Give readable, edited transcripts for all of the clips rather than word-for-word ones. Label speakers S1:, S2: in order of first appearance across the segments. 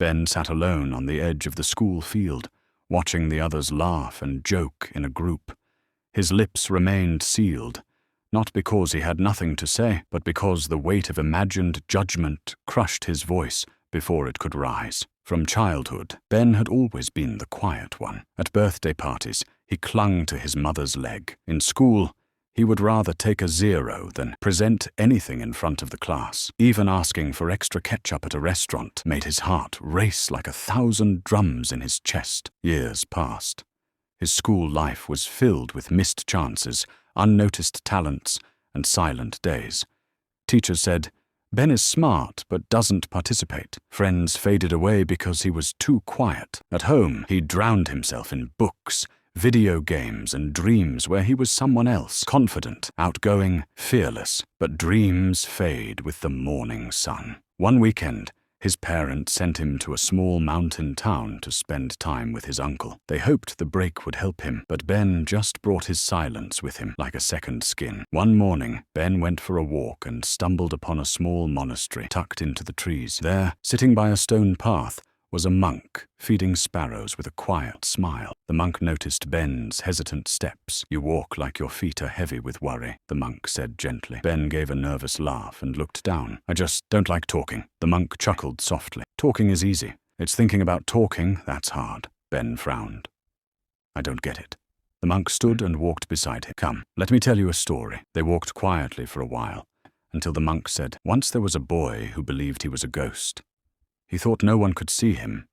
S1: Ben sat alone on the edge of the school field, watching the others laugh and joke in a group. His lips remained sealed, not because he had nothing to say, but because the weight of imagined judgment crushed his voice before it could rise. From childhood, Ben had always been the quiet one. At birthday parties, he clung to his mother's leg. In school, he would rather take a 0 than present anything in front of the class. Even asking for extra ketchup at a restaurant made his heart race like 1,000 drums in his chest. Years passed. His school life was filled with missed chances, unnoticed talents, and silent days. Teachers said, "Ben is smart but doesn't participate." Friends faded away because he was too quiet. At home, he drowned himself in books, video games, and dreams where he was someone else, confident, outgoing, fearless. But dreams fade with the morning sun. One weekend, his parents sent him to a small mountain town to spend time with his uncle. They hoped the break would help him, but Ben just brought his silence with him like a second skin. One morning, Ben went for a walk and stumbled upon a small monastery tucked into the trees. There, sitting by a stone path, was a monk feeding sparrows with a quiet smile. The monk noticed Ben's hesitant steps. "You walk like your feet are heavy with worry," the monk said gently. Ben gave a nervous laugh and looked down. "I just don't like talking." The monk chuckled softly. "Talking is easy. It's thinking about talking that's hard." Ben frowned. "I don't get it." The monk stood and walked beside him. "Come, let me tell you a story." They walked quietly for a while, until the monk said, "Once there was a boy who believed he was a ghost. He thought no one could see him,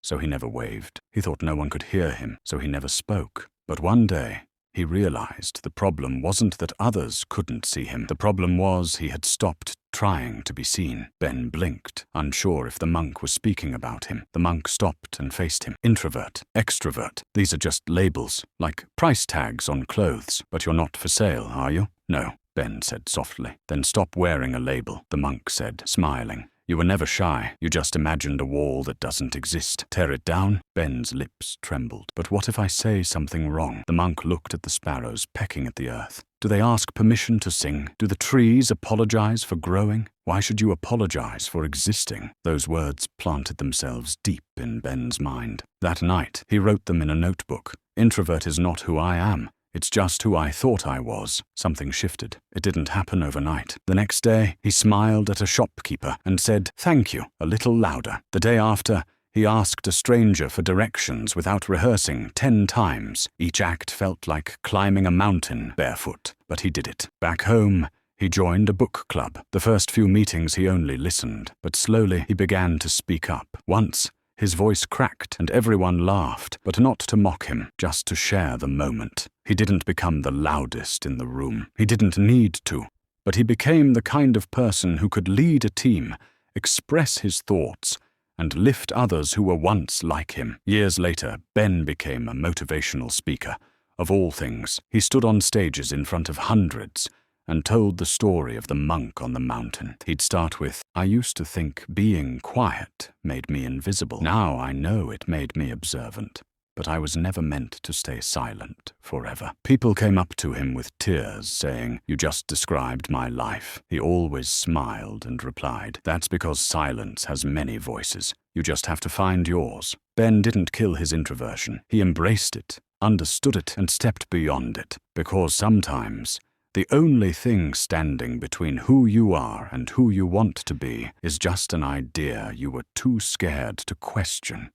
S1: so he never waved. He thought no one could hear him, so he never spoke. But one day, he realized the problem wasn't that others couldn't see him. The problem was he had stopped trying to be seen." Ben blinked, unsure if the monk was speaking about him. The monk stopped and faced him. "Introvert, extrovert, these are just labels, like price tags on clothes. But you're not for sale, are you?" "No," Ben said softly. "Then stop wearing a label," the monk said, smiling. "You were never shy. You just imagined a wall that doesn't exist. Tear it down?" Ben's lips trembled. "But what if I say something wrong?" The monk looked at the sparrows pecking at the earth. "Do they ask permission to sing? Do the trees apologize for growing? Why should you apologize for existing?" Those words planted themselves deep in Ben's mind. That night, he wrote them in a notebook. "Introvert is not who I am. It's just who I thought I was." Something shifted. It didn't happen overnight. The next day, he smiled at a shopkeeper and said, "Thank you," a little louder. The day after, he asked a stranger for directions without rehearsing 10 times. Each act felt like climbing a mountain barefoot, but he did it. Back home, he joined a book club. The first few meetings he only listened, but slowly he began to speak up. Once, his voice cracked and everyone laughed, but not to mock him, just to share the moment. He didn't become the loudest in the room. He didn't need to, but he became the kind of person who could lead a team, express his thoughts, and lift others who were once like him. Years later, Ben became a motivational speaker. Of all things, he stood on stages in front of hundreds and told the story of the monk on the mountain. He'd start with, "I used to think being quiet made me invisible. Now I know it made me observant. But I was never meant to stay silent forever." People came up to him with tears, saying, "You just described my life." He always smiled and replied, "That's because silence has many voices. You just have to find yours." Ben didn't kill his introversion. He embraced it, understood it, and stepped beyond it. Because sometimes, the only thing standing between who you are and who you want to be is just an idea you were too scared to question.